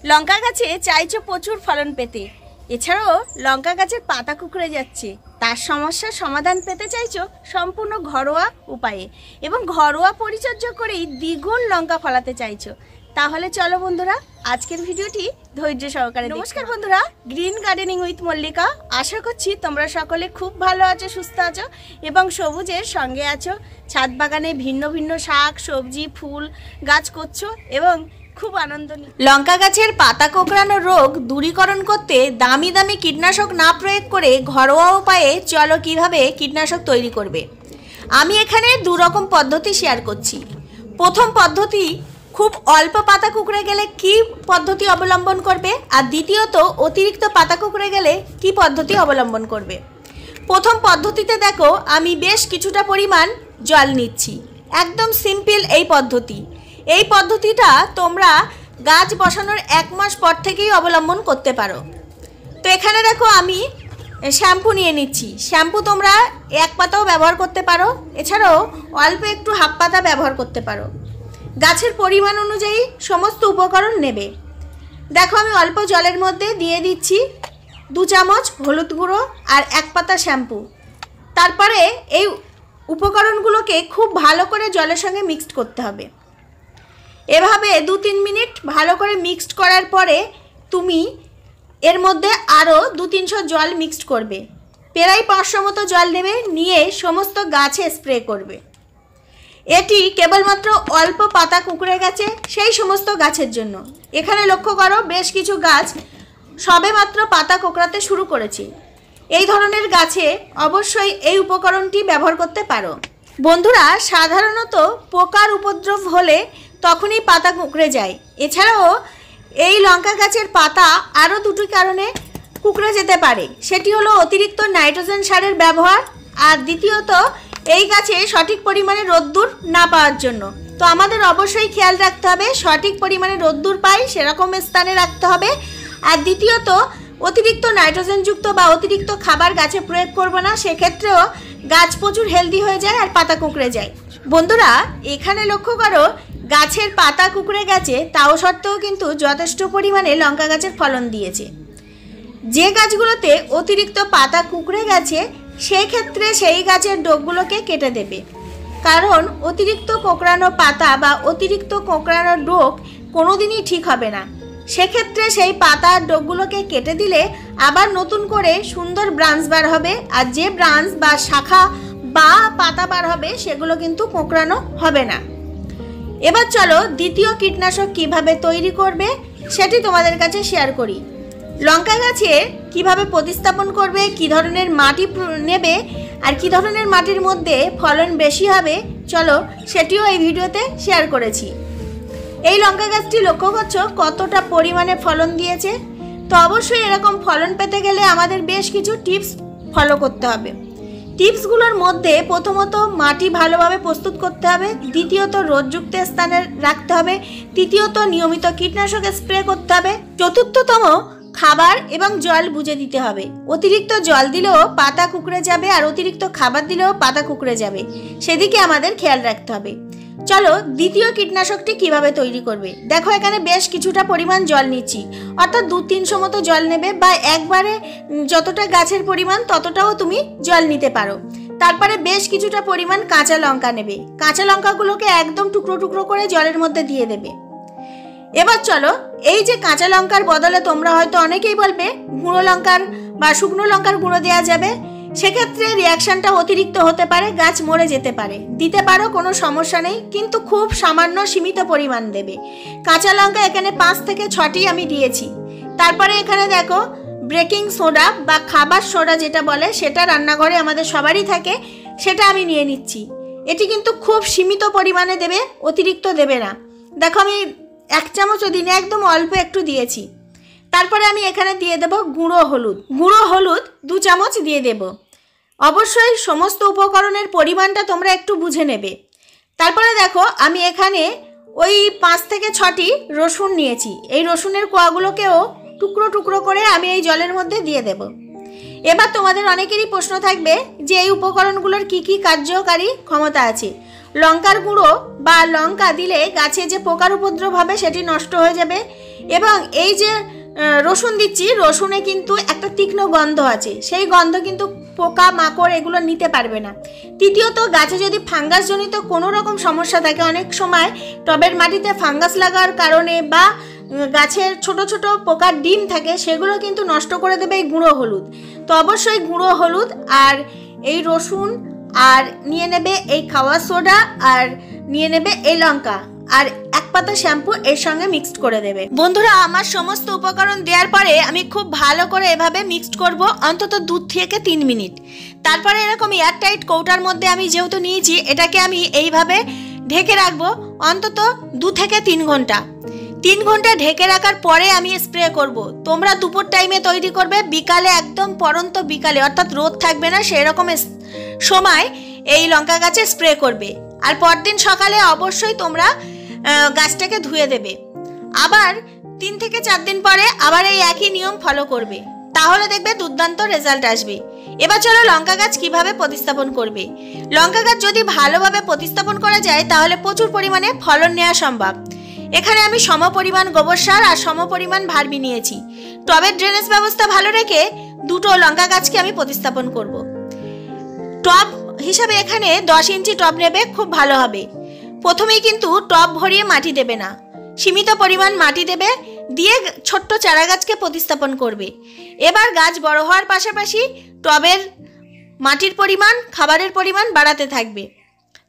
লঙ্কা গাছে চাইছো প্রচুর ফলন পেতে, এছাড়াও লঙ্কা গাছের পাতা কুঁকড়ে যাচ্ছে, তার সমস্যার সমাধান পেতে চাইছো সম্পূর্ণ ঘরোয়া উপায়ে এবং ঘরোয়া পরিচর্যা করেই দ্বিগুণ লঙ্কা ফলাতে চাইছো, তাহলে চলো বন্ধুরা আজকের ভিডিওটি ধৈর্য সহকারে। নমস্কার বন্ধুরা, গ্রিন গার্ডেনিং উইথ মল্লিকা। আশা করছি তোমরা সকলে খুব ভালো আছো, সুস্থ আছো এবং সবুজের সঙ্গে আছো। ছাদ বাগানে ভিন্ন ভিন্ন শাক সবজি ফুল গাছ করছো এবং খুব আনন্দ। লঙ্কা গাছের পাতা কোঁকড়ানো রোগ দূরীকরণ করতে দামি দামি কীটনাশক না প্রয়োগ করে ঘরোয়া উপায়ে চলো কিভাবে কীটনাশক তৈরি করবে। আমি এখানে দু রকম পদ্ধতি শেয়ার করছি। প্রথম পদ্ধতি, খুব অল্প পাতা কুঁকড়ে গেলে কি পদ্ধতি অবলম্বন করবে, আর দ্বিতীয়ত অতিরিক্ত পাতা কুঁকড়ে গেলে কি পদ্ধতি অবলম্বন করবে। প্রথম পদ্ধতিতে দেখো আমি বেশ কিছুটা পরিমাণ জল নিচ্ছি, একদম সিম্পল এই পদ্ধতি। এই পদ্ধতিটা তোমরা গাছ বসানোর 1 মাস পর থেকেই অবলম্বন করতে পারো। তো এখানে দেখো আমি শ্যাম্পু নিয়ে নিচ্ছি। শ্যাম্পু তোমরা 1 পাতাও ব্যবহার করতে পারো, এছাড়াও অল্প একটু হাফ পাতা ব্যবহার করতে পারো। গাছের পরিমাণ অনুযায়ী সমস্ত উপকরণ নেবে। দেখো আমি অল্প জলের মধ্যে দিয়ে দিচ্ছি 2 চামচ হলুদ গুঁড়ো আর 1 পাতা শ্যাম্পু। তারপরে এই উপকরণগুলোকে খুব ভালো করে জলের সঙ্গে মিক্সড করতে হবে। এভাবে 2-3 মিনিট ভালো করে মিক্সড করার পরে তুমি এর মধ্যে আরও 2-300 জল মিক্সড করবে। প্রায় 500 মতো জল নেবে, নিয়ে সমস্ত গাছে স্প্রে করবে। এটি কেবলমাত্র অল্প পাতা কুঁকড়ে গেছে সেই সমস্ত গাছের জন্য। এখানে লক্ষ্য করো বেশ কিছু গাছ সবেমাত্র পাতা কোঁকড়াতে শুরু করেছে। এই ধরনের গাছে অবশ্যই এই উপকরণটি ব্যবহার করতে পারো। বন্ধুরা, সাধারণত পোকার উপদ্রব হলে তখনই পাতা কুঁকড়ে যায়। এছাড়াও এই লঙ্কা গাছের পাতা আরও 2টি কারণে কুঁকড়ে যেতে পারে। সেটি হলো অতিরিক্ত নাইট্রোজেন সারের ব্যবহার, আর দ্বিতীয়ত এই গাছে সঠিক পরিমাণে রোদ্দুর না পাওয়ার জন্য। তো আমাদের অবশ্যই খেয়াল রাখতে হবে সঠিক পরিমাণে রোদ্দুর পাই সেরকম স্থানে রাখতে হবে। আর দ্বিতীয়ত অতিরিক্ত নাইট্রোজেনযুক্ত বা অতিরিক্ত খাবার গাছে প্রয়োগ করব না, সেক্ষেত্রেও গাছ প্রচুর হেলদি হয়ে যায় আর পাতা কুঁকড়ে যায়। বন্ধুরা, এখানে লক্ষ্য করো গাছের পাতা কুঁকড়ে গেছে, তাও সত্ত্বেও কিন্তু যথেষ্ট পরিমাণে লঙ্কা গাছের ফলন দিয়েছে। যে গাছগুলোতে অতিরিক্ত পাতা কুঁকড়ে গেছে সেক্ষেত্রে সেই গাছের ডোকগুলোকে কেটে দেবে, কারণ অতিরিক্ত কোঁকড়ানো পাতা বা অতিরিক্ত কোঁকড়ানো ডোক কোনোদিনই ঠিক হবে না। সেক্ষেত্রে সেই পাতার ডোকগুলোকে কেটে দিলে আবার নতুন করে সুন্দর ব্রাঞ্চ বার হবে, আর যে ব্রাঞ্চ বা শাখা বা পাতা বার হবে সেগুলো কিন্তু কোঁকড়ানো হবে না। এবার চলো দ্বিতীয় কীটনাশক কিভাবে তৈরি করবে সেটি তোমাদের কাছে শেয়ার করি। লঙ্কা গাছে কিভাবে প্রতিস্থাপন করবে, কি ধরনের মাটি নেবে আর কি ধরনের মাটির মধ্যে ফলন বেশি হবে, চলো সেটিও এই ভিডিওতে শেয়ার করেছি। এই লঙ্কা গাছটি লক্ষ্য করছো কতটা পরিমাণে ফলন দিয়েছে। তো অবশ্যই এরকম ফলন পেতে গেলে আমাদের বেশ কিছু টিপস ফলো করতে হবে। টিপসগুলোর মধ্যে প্রথমত মাটি ভালোভাবে প্রস্তুত করতে হবে, দ্বিতীয়ত রোদযুক্ত স্থানে রাখতে হবে, তৃতীয়ত নিয়মিত কীটনাশক স্প্রে করতে হবে, চতুর্থতম খাবার এবং জল বুঝে দিতে হবে। অতিরিক্ত জল দিলেও পাতা কুঁকড়ে যাবে আর অতিরিক্ত খাবার দিলেও পাতা কুঁকড়ে যাবে, সেদিকে আমাদের খেয়াল রাখতে হবে। চলো দ্বিতীয় কীটনাশকটি কিভাবে তৈরি করবে। দেখো এখানে বেশ কিছুটা পরিমাণ জল নিচ্ছি, অর্থাৎ 200-300 মতো জল নেবে, বা একবারে যতটা গাছের পরিমাণ ততটাও তুমি জল নিতে পারো। তারপরে বেশ কিছুটা পরিমাণ কাঁচা লঙ্কা নেবে। কাঁচা লঙ্কাগুলোকে একদম টুকরো টুকরো করে জলের মধ্যে দিয়ে দেবে। এবার চলো এই যে কাঁচা লঙ্কার বদলে তোমরা হয়তো অনেকেই বলবে গুঁড়ো লঙ্কার বা শুকনো লঙ্কার গুঁড়ো দেওয়া যাবে, সেক্ষেত্রে রিয়াকশানটা অতিরিক্ত হতে পারে, গাছ মরে যেতে পারে। দিতে পারো, কোনো সমস্যা নেই, কিন্তু খুব সামান্য সীমিত পরিমাণ দেবে। কাঁচা লঙ্কা এখানে 5 থেকে 6টি আমি দিয়েছি। তারপরে এখানে দেখো বেকিং সোডা বা খাবার সোডা যেটা বলে, সেটা রান্নাঘরে আমাদের সবারই থাকে, সেটা আমি নিয়ে নিচ্ছি। এটি কিন্তু খুব সীমিত পরিমাণে দেবে, অতিরিক্ত দেবে না। দেখো আমি 1 চামচও দিনে একদম অল্প একটু দিয়েছি। তারপরে আমি এখানে দিয়ে দেব গুঁড়ো হলুদ। গুঁড়ো হলুদ 2 চামচ দিয়ে দেব। অবশ্যই সমস্ত উপকরণের পরিমাণটা তোমরা একটু বুঝে নেবে। তারপরে দেখো আমি এখানে ওই 5 থেকে 6টি রসুন নিয়েছি। এই রসুনের কোয়াগুলোকেও টুকরো টুকরো করে আমি এই জলের মধ্যে দিয়ে দেব। এবার তোমাদের অনেকেরই প্রশ্ন থাকবে যে এই উপকরণগুলোর কি কি কার্যকারী ক্ষমতা আছে। লঙ্কার গুঁড়ো বা লঙ্কা দিলে গাছে যে পোকার উপদ্রব হবে সেটি নষ্ট হয়ে যাবে। এবং এই যে রসুন দিচ্ছি, রসুনে কিন্তু একটা তীক্ষ্ণ গন্ধ আছে, সেই গন্ধ কিন্তু পোকা মাকড় এগুলো নিতে পারবে না। তৃতীয়ত, গাছে যদি ফাঙ্গাসজনিত কোনো রকম সমস্যা থাকে, অনেক সময় টবের মাটিতে ফাঙ্গাস লাগার কারণে বা গাছের ছোট ছোট পোকার ডিম থাকে, সেগুলো কিন্তু নষ্ট করে দেবে এই গুঁড়ো হলুদ। তো অবশ্যই গুঁড়ো হলুদ আর এই রসুন আর নিয়ে নেবে এই খাওয়া সোডা আর নিয়ে নেবে এই লঙ্কা আর এক পাতা শ্যাম্পু এর সঙ্গে মিক্সড করে দেবে। বন্ধুরা, আমার সমস্ত উপকরণ দেওয়ার পরে আমি খুব ভালো করে এভাবে মিক্সড করব অন্তত 2 থেকে 3 মিনিট। তারপরে এরকম এয়ারটাইট কৌটার মধ্যে আমি যেহেতু নিয়েছি, এটাকে আমি এইভাবে ঢেকে রাখবো অন্তত 2 থেকে 3 ঘন্টা। 3 ঘন্টা ঢেকে রাখার পরে আমি স্প্রে করব। তোমরা দুপুর টাইমে তৈরি করবে, বিকালে একদম পরন্ত বিকালে, অর্থাৎ রোদ থাকবে না সেরকম সময় এই লঙ্কা গাছে স্প্রে করবে। আর পরদিন সকালে অবশ্যই তোমরা গাছটাকে ধুয়ে দেবে। আবার 3 থেকে 4 দিন পরে আবার এই একই নিয়ম ফলো করবে, তাহলে দেখবে দুর্দান্ত রেজাল্ট আসবে। এবার চলো লঙ্কা গাছ কিভাবে প্রতিস্থাপন করবে। লঙ্কা গাছ যদি ভালোভাবে প্রতিস্থাপন করা যায় তাহলে প্রচুর পরিমাণে ফলন নেওয়া সম্ভব। এখানে আমি সমপরিমাণ গোবর সার আর সমপরিমাণ ভার্মি নিয়েছি। টবের ড্রেনেজ ব্যবস্থা ভালো রেখে 2টো লঙ্কা গাছকে আমি প্রতিস্থাপন করব। টব হিসাবে এখানে 10 ইঞ্চি টব নেবে, খুব ভালো হবে। প্রথমেই কিন্তু টব ভরিয়ে মাটি দেবে না, সীমিত পরিমাণ মাটি দেবে, দিয়ে ছোট্ট চারা গাছকে প্রতিস্থাপন করবে। এবার গাছ বড় হওয়ার পাশাপাশি টবের মাটির পরিমাণ, খাবারের পরিমাণ বাড়াতে থাকবে।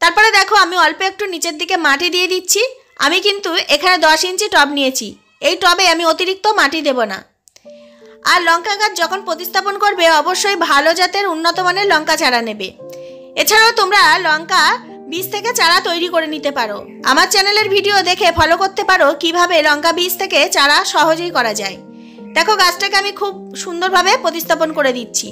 তারপরে দেখো আমি অল্প একটু নিচের দিকে মাটি দিয়ে দিচ্ছি। আমি কিন্তু এখানে 10 ইঞ্চি টব নিয়েছি, এই টবে আমি অতিরিক্ত মাটি দেব না। আর লঙ্কা গাছ যখন প্রতিস্থাপন করবে অবশ্যই ভালো জাতের উন্নত মানের লঙ্কা চারা নেবে। এছাড়াও তোমরা লঙ্কা বীজ থেকে চারা তৈরি করে নিতে পারো। আমার চ্যানেলের ভিডিও দেখে ফলো করতে পারো কিভাবে লঙ্কা বীজ থেকে চারা সহজেই করা যায়। দেখো গাছটাকে আমি খুব সুন্দরভাবে প্রতিস্থাপন করে দিচ্ছি।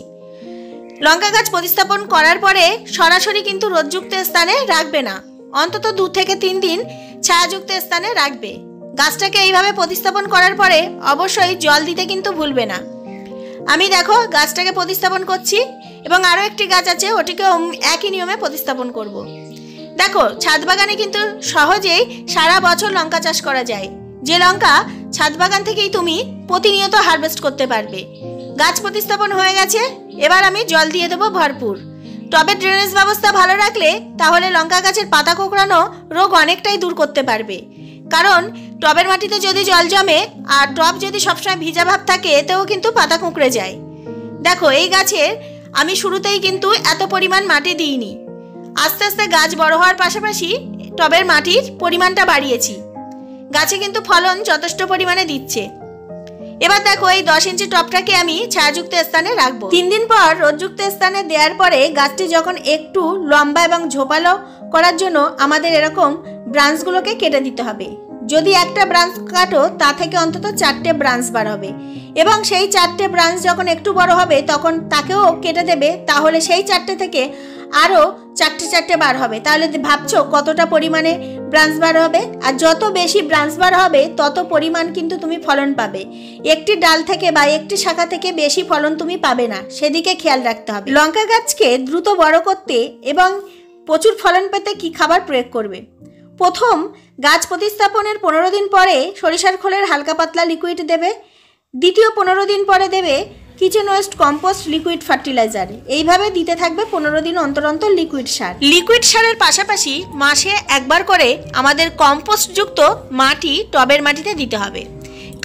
লঙ্কা গাছ প্রতিস্থাপন করার পরে সরাসরি কিন্তু রোদযুক্ত স্থানে রাখবে না, অন্তত 2 থেকে 3 দিন ছায়াযুক্ত স্থানে রাখবে। গাছটাকে এইভাবে প্রতিস্থাপন করার পরে অবশ্যই জল দিতে কিন্তু ভুলবে না। আমি দেখো গাছটাকে প্রতিস্থাপন করছি এবং আরও একটি গাছ আছে, ওটিকেও একই নিয়মে প্রতিস্থাপন করব। দেখো ছাদ বাগানে কিন্তু সহজেই সারা বছর লঙ্কা চাষ করা যায়, যে লঙ্কা ছাদ বাগান থেকেই তুমি প্রতিনিয়ত হারভেস্ট করতে পারবে। গাছ প্রতিস্থাপন হয়ে গেছে, এবার আমি জল দিয়ে দেবো ভরপুর। টবের ড্রেনেজ ব্যবস্থা ভালো রাখলে তাহলে লঙ্কা গাছের পাতা কোঁকড়ানো রোগ অনেকটাই দূর করতে পারবে। কারণ টবের মাটিতে যদি জল জমে আর টব যদি সবসময় ভিজা ভাব থাকে, এতেও কিন্তু পাতা কুঁকড়ে যায়। দেখো এই গাছের আমি শুরুতেই কিন্তু এত পরিমাণ মাটি দিইনি, আস্তে আস্তে গাছ বড় হওয়ার পাশাপাশি টবের মাটির পরিমাণটা বাড়িয়েছি। গাছে কিন্তু ফলন যথেষ্ট পরিমাণে দিচ্ছে। এবার দেখো এই 10 ইঞ্চি টবটাকে আমি ছায়াযুক্ত স্থানে রাখবো। 3 দিন পর রোদযুক্ত স্থানে দেওয়ার পরে গাছটি যখন একটু লম্বা এবং ঝোপালো করার জন্য আমাদের এরকম ব্রাঞ্চগুলোকে কেটে দিতে হবে। যদি একটা ব্রাঞ্চ কাটো তা থেকে অন্তত 4টে ব্রাঞ্চ বার হবে, এবং সেই 4টে ব্রাঞ্চ যখন একটু বড় হবে তখন তাকেও কেটে দেবে, তাহলে সেই 4টে থেকে আরও 4টে বার হবে। তাহলে ভাবছো কতটা পরিমাণে ব্রাঞ্চ বার হবে। আর যত বেশি ব্রাঞ্চ বার হবে তত পরিমাণ কিন্তু তুমি ফলন পাবে। একটি ডাল থেকে বা একটি শাখা থেকে বেশি ফলন তুমি পাবে না, সেদিকে খেয়াল রাখতে হবে। লঙ্কা গাছকে দ্রুত বড় করতে এবং প্রচুর ফলন পেতে কি খাবার প্রয়োগ করবে। প্রথম গাছ প্রতিস্থাপনের 15 দিন পরে সরিষার খোলের হালকা পাতলা লিকুইড দেবে। দ্বিতীয় 15 দিন পরে দেবে kitchen West compost liquid fertiliser. এইভাবে দিতে থাকবে 15 দিন অন্তর অন্তর লিকুইড সার। লিকুইড সারের পাশাপাশি মাসে একবার করে আমাদের কম্পোস্টযুক্ত মাটি টবের মাটিতে দিতে হবে,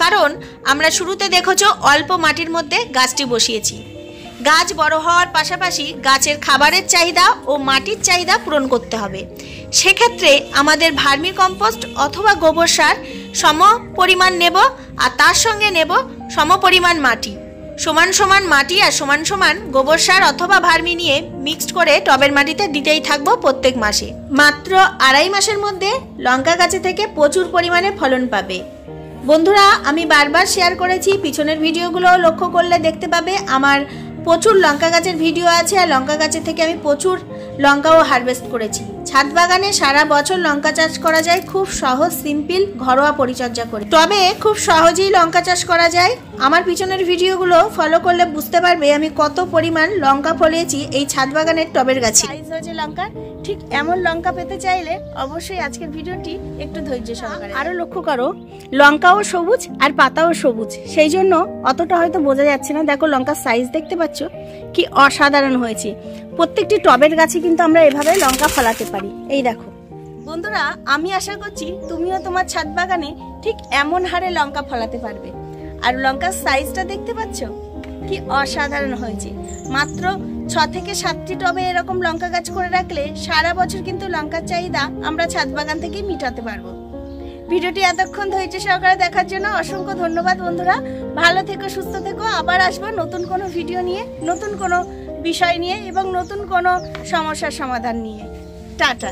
কারণ আমরা শুরুতে দেখেছো অল্প মাটির মধ্যে গাছটি বসিয়েছি। গাছ বড় হওয়ার পাশাপাশি গাছের খাবারের চাহিদা ও মাটির চাহিদা পূরণ করতে হবে। সেক্ষেত্রে আমাদের ভার্মি কম্পোস্ট অথবা গোবর সার সম পরিমাণ নেব, আর তার সঙ্গে নেব সম পরিমাণ মাটি। সমান সমান মাটি আর সমান সমান গোবর সার অথবা ভার্মি নিয়ে মিক্সড করে টবের মাটিতে দিতেই থাকবো প্রত্যেক মাসে। মাত্র 2.5 মাসের মধ্যে লঙ্কা গাছে থেকে প্রচুর পরিমাণে ফলন পাবে। বন্ধুরা, আমি বারবার শেয়ার করেছি, পিছনের ভিডিওগুলো লক্ষ্য করলে দেখতে পাবে আমার প্রচুর লঙ্কা গাছের ভিডিও আছে, আর লঙ্কা গাছের থেকে আমি প্রচুর লঙ্কাও হারভেস্ট করেছি। ছাদ বাগানে সারা বছর লঙ্কা চাষ করা যায় খুব সহজ, সিম্পল, ঘরোয়া পরিচর্যা করে। তবে খুব সহজেই লঙ্কা চাষ করা যায়। আমার পিছনের ভিডিওগুলো ফলো করলে বুঝতে পারবে আমি কত পরিমাণ লঙ্কা ফলিয়েছি এই ছাদ বাগানের টবের গাছে। সাইজ হয়েছে লঙ্কা ঠিক এমন লঙ্কা পেতে চাইলে অবশ্যই আজকের ভিডিওটি একটু ধৈর্য সহকারে। আরও লক্ষ্য করো, লঙ্কাও সবুজ আর পাতাও সবুজ, সেই জন্য অতটা হয়তো বোঝা যাচ্ছে না। দেখো লঙ্কার সাইজ দেখতে পাচ্ছ কি অসাধারণ হয়েছে। প্রত্যেকটি টবের গাছে কিন্তু আমরা এভাবে লঙ্কা ফলাতে পারি। এই দেখো বন্ধুরা, আমি আশা করছি তুমিও তোমার ছাদ বাগানে ঠিক এমন হারে লঙ্কা ফলাতে পারবে। আর লঙ্কার সাইজটা দেখতে পাচ্ছ কি অসাধারণ হয়েছে। মাত্র 6 থেকে 7টি টবে এরকম লঙ্কা গাছ করে রাখলে সারা বছর কিন্তু লঙ্কার চাহিদা আমরা ছাদ বাগান থেকেই মেটাতে পারবো। ভিডিওটি এতক্ষণ ধৈর্য সহকারে দেখার জন্য অসংখ্য ধন্যবাদ বন্ধুরা। ভালো থেকো, সুস্থ থেকো। আবার আসবো নতুন কোনো ভিডিও নিয়ে, নতুন কোনো বিষয় নিয়ে এবং নতুন কোনো সমস্যার সমাধান নিয়ে। টাটা।